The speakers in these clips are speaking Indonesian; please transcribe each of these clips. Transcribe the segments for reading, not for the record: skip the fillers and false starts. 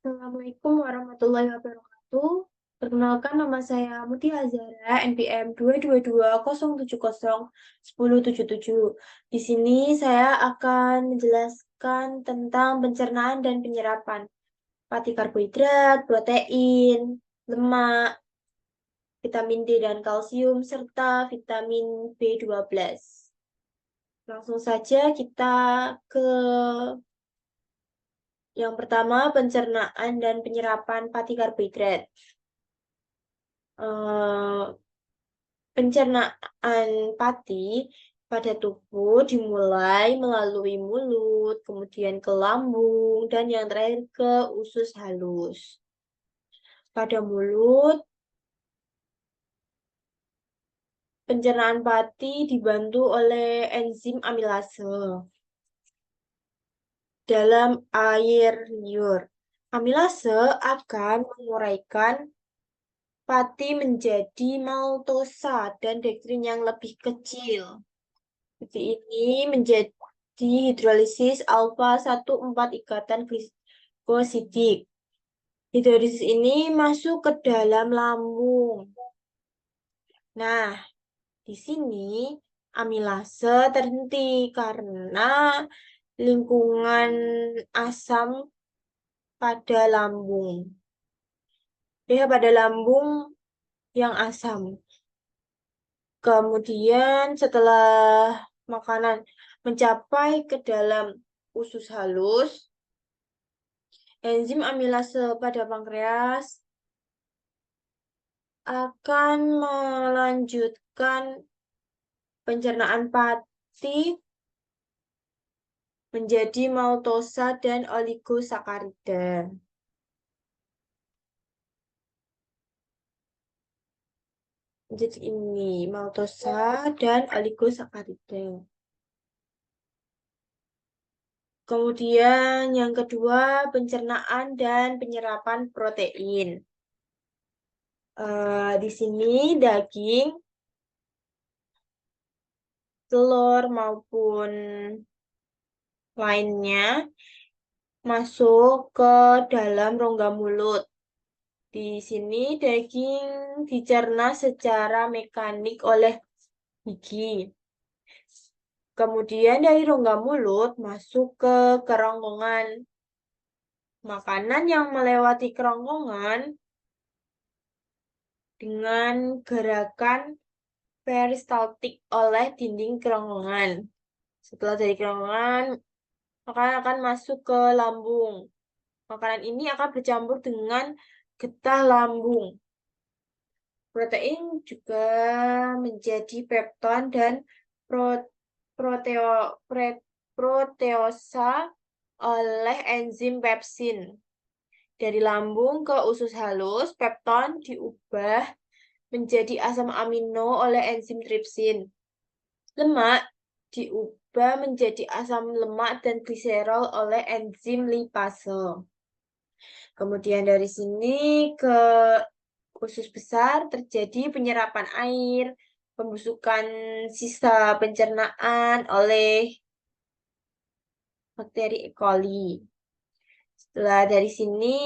Assalamualaikum warahmatullahi wabarakatuh. Perkenalkan nama saya Muti Azara, NPM 22207010777. Di sini saya akan menjelaskan tentang pencernaan dan penyerapan pati karbohidrat, protein, lemak, vitamin D dan kalsium, serta vitamin B12. Langsung saja kita ke yang pertama, pencernaan dan penyerapan pati karbohidrat. Eh, Pencernaan pati pada tubuh dimulai melalui mulut, kemudian ke lambung, dan yang terakhir ke usus halus. Pada mulut, pencernaan pati dibantu oleh enzim amilase dalam air liur. Amilase akan menguraikan pati menjadi maltosa dan dektrin yang lebih kecil. Pati ini menjadi hidrolisis alfa 1,4 ikatan glikosidik. Hidrolisis ini masuk ke dalam lambung. Nah, di sini amilase terhenti karena lingkungan asam pada lambung. pH pada lambung yang asam. Kemudian setelah makanan mencapai ke dalam usus halus, enzim amilase pada pankreas akan melanjutkan pencernaan pati menjadi maltosa dan oligosakarida. Jadi ini maltosa dan oligosakarida. Kemudian yang kedua, pencernaan dan penyerapan protein. Di sini daging, telur maupun lainnya masuk ke dalam rongga mulut. Di sini daging dicerna secara mekanik oleh gigi. Kemudian dari rongga mulut masuk ke kerongkongan. Makanan yang melewati kerongkongan dengan gerakan peristaltik oleh dinding kerongkongan. Setelah dari kerongkongan, makanan akan masuk ke lambung. Makanan ini akan bercampur dengan getah lambung. Protein juga menjadi pepton dan proteosa oleh enzim pepsin. Dari lambung ke usus halus, pepton diubah menjadi asam amino oleh enzim tripsin. Lemak diubah menjadi asam lemak dan gliserol oleh enzim lipase. Kemudian dari sini ke usus besar terjadi penyerapan air, pembusukan sisa pencernaan oleh bakteri E. coli. Setelah dari sini,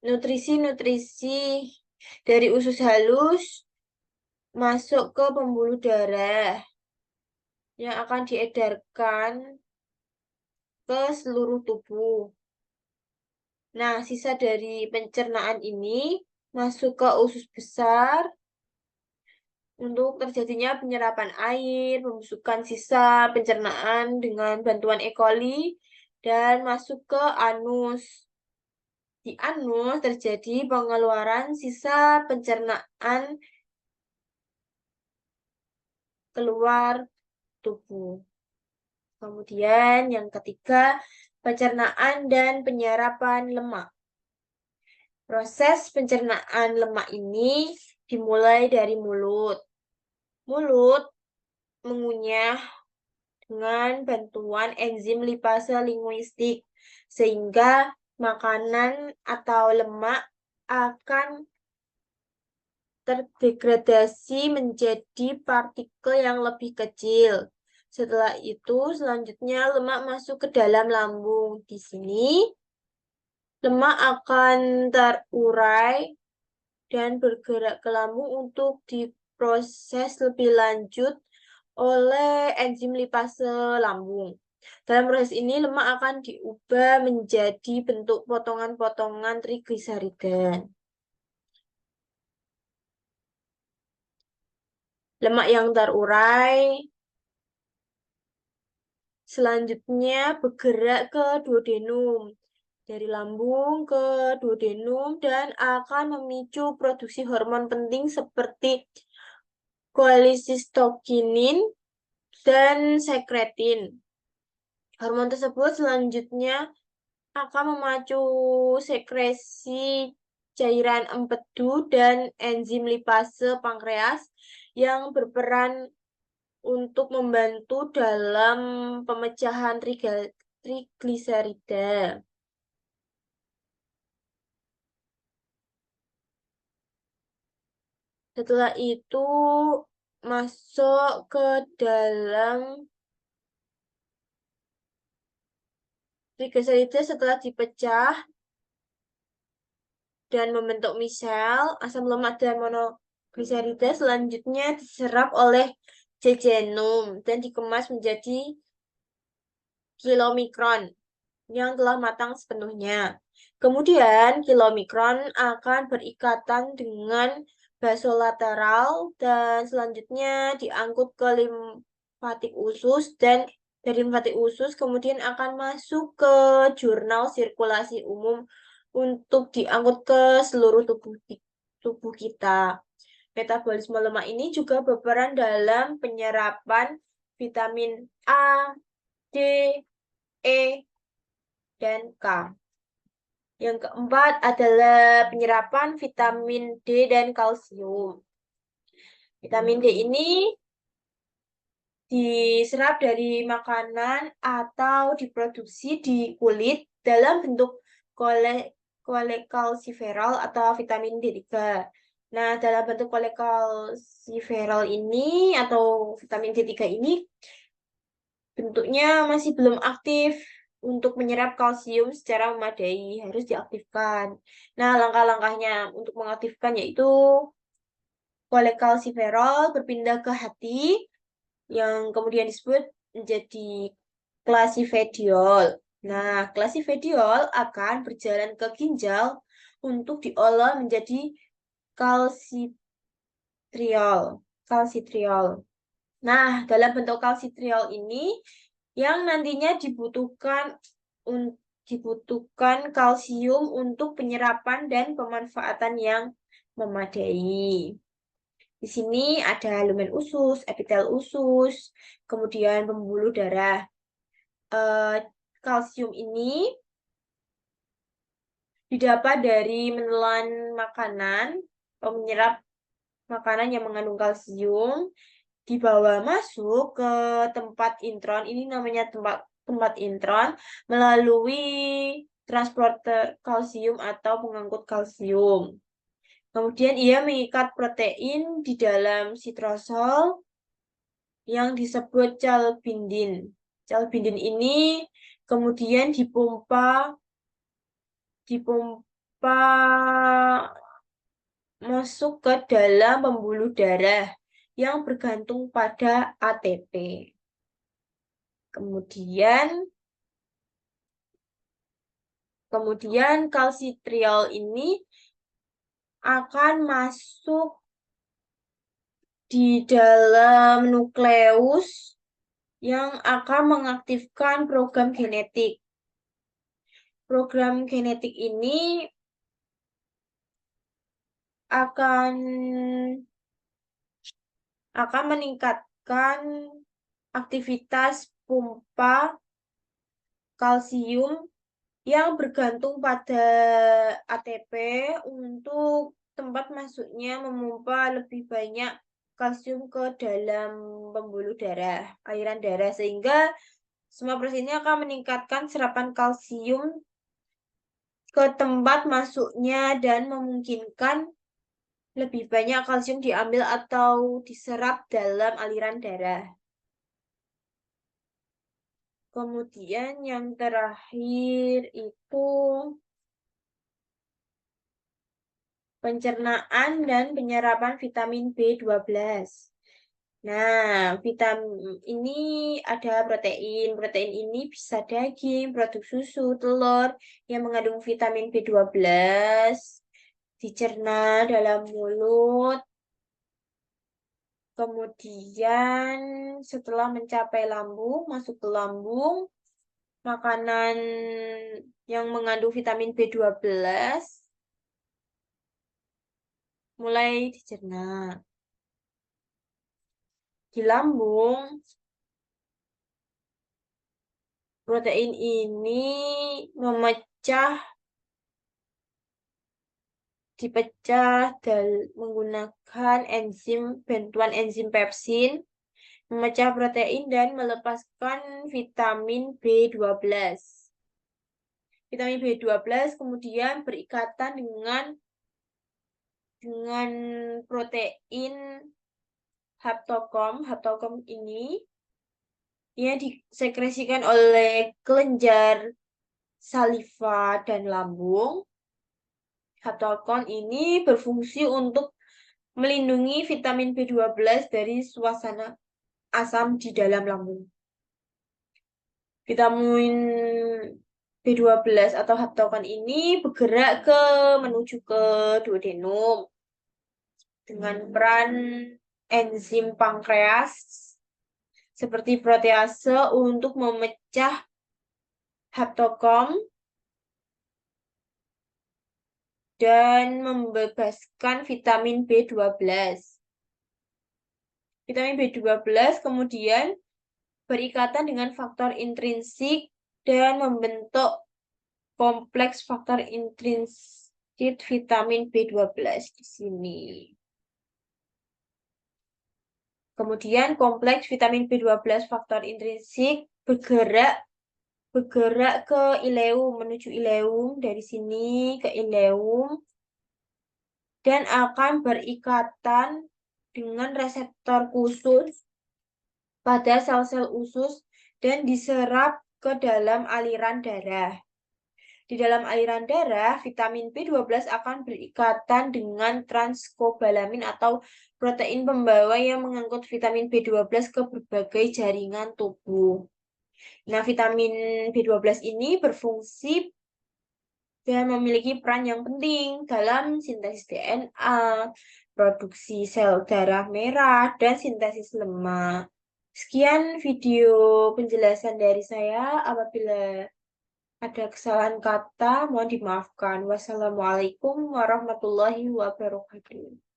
nutrisi-nutrisi dari usus halus masuk ke pembuluh darah yang akan diedarkan ke seluruh tubuh. Nah, sisa dari pencernaan ini masuk ke usus besar untuk terjadinya penyerapan air, pembusukan sisa pencernaan dengan bantuan E. coli, dan masuk ke anus. Di anus terjadi pengeluaran sisa pencernaan keluar tubuh. Kemudian yang ketiga, pencernaan dan penyerapan lemak. Proses pencernaan lemak ini dimulai dari mulut. Mulut mengunyah dengan bantuan enzim lipase linguistik, sehingga makanan atau lemak akan terdegradasi menjadi partikel yang lebih kecil. Setelah itu, selanjutnya lemak masuk ke dalam lambung. Di sini, Lemak akan terurai dan bergerak ke lambung untuk diproses lebih lanjut oleh enzim lipase lambung. Dalam proses ini, lemak akan diubah menjadi bentuk potongan-potongan trigliserida. Lemak yang terurai selanjutnya bergerak ke duodenum. Dari lambung ke duodenum dan akan memicu produksi hormon penting seperti cholecystokinin dan sekretin. Hormon tersebut selanjutnya akan memacu sekresi cairan empedu dan enzim lipase pankreas yang berperan untuk membantu dalam pemecahan trigliserida. Setelah itu masuk ke dalam trigliserida setelah dipecah dan membentuk misel, asam lemak dan monogliserida selanjutnya diserap oleh jejenum dan dikemas menjadi kilomikron yang telah matang sepenuhnya. Kemudian kilomikron akan berikatan dengan basolateral dan selanjutnya diangkut ke limfatik usus dan dari limfatik usus kemudian akan masuk ke jurnal sirkulasi umum untuk diangkut ke seluruh tubuh kita. Metabolisme lemak ini juga berperan dalam penyerapan vitamin A, D, E, dan K. Yang keempat adalah penyerapan vitamin D dan kalsium. Vitamin D ini diserap dari makanan atau diproduksi di kulit dalam bentuk kolekalsiferol atau vitamin D3. Nah, dalam bentuk kolekalsiferol ini atau vitamin D3 ini bentuknya masih belum aktif untuk menyerap kalsium secara memadai, harus diaktifkan. Nah, langkah-langkahnya untuk mengaktifkan yaitu kolekalsiferol berpindah ke hati, yang kemudian disebut menjadi klasifediol. Nah, klasifediol akan berjalan ke ginjal untuk diolah menjadi kalsitriol. Kalsitriol. Nah, dalam bentuk kalsitriol ini yang nantinya dibutuhkan kalsium untuk penyerapan dan pemanfaatan yang memadai. Di sini ada lumen usus, epitel usus, kemudian pembuluh darah. Eh, kalsium ini didapat dari menelan makanan atau menyerap makanan yang mengandung kalsium, dibawa masuk ke tempat intron, ini namanya tempat tempat intron, melalui transporter kalsium atau pengangkut kalsium. Kemudian ia mengikat protein di dalam sitrosol yang disebut calbindin. Calbindin ini kemudian dipompa masuk ke dalam pembuluh darah yang bergantung pada ATP. Kemudian kalsitriol ini akan masuk di dalam nukleus yang akan mengaktifkan program genetik. Program genetik ini akan meningkatkan aktivitas pompa kalsium yang bergantung pada ATP untuk tempat masuknya memompa lebih banyak kalsium ke dalam pembuluh darah, aliran darah, sehingga semua proses ini akan meningkatkan serapan kalsium ke tempat masuknya dan memungkinkan lebih banyak kalsium diambil atau diserap dalam aliran darah. Kemudian yang terakhir itu pencernaan dan penyerapan vitamin B12. Nah, vitamin ini ada protein. Protein ini bisa daging, produk susu, telur yang mengandung vitamin B12 dicerna dalam mulut. Kemudian setelah mencapai lambung, masuk ke lambung, makanan yang mengandung vitamin B12 mulai dicerna. Di lambung, protein ini dipecah menggunakan bantuan enzim pepsin, memecah protein dan melepaskan vitamin B12. Vitamin B12 kemudian berikatan dengan protein haptokom. Haptokom ini disekresikan oleh kelenjar saliva dan lambung. Haptokom ini berfungsi untuk melindungi vitamin B12 dari suasana asam di dalam lambung. Vitamin B12 atau haptokom ini bergerak menuju ke duodenum dengan peran enzim pankreas seperti protease untuk memecah haptokom dan membebaskan vitamin B12. Vitamin B12 kemudian berikatan dengan faktor intrinsik dan membentuk kompleks faktor intrinsik vitamin B12 di sini. Kemudian kompleks vitamin B12 faktor intrinsik bergerak ke ileum, menuju ileum, dari sini ke ileum, dan akan berikatan dengan reseptor khusus pada sel-sel usus dan diserap ke dalam aliran darah. Di dalam aliran darah, vitamin B12 akan berikatan dengan transkobalamin atau protein pembawa yang mengangkut vitamin B12 ke berbagai jaringan tubuh. Nah, vitamin B12 ini berfungsi dan memiliki peran yang penting dalam sintesis DNA, produksi sel darah merah, dan sintesis lemak. Sekian video penjelasan dari saya. Apabila ada kesalahan kata, mohon dimaafkan. Wassalamualaikum warahmatullahi wabarakatuh.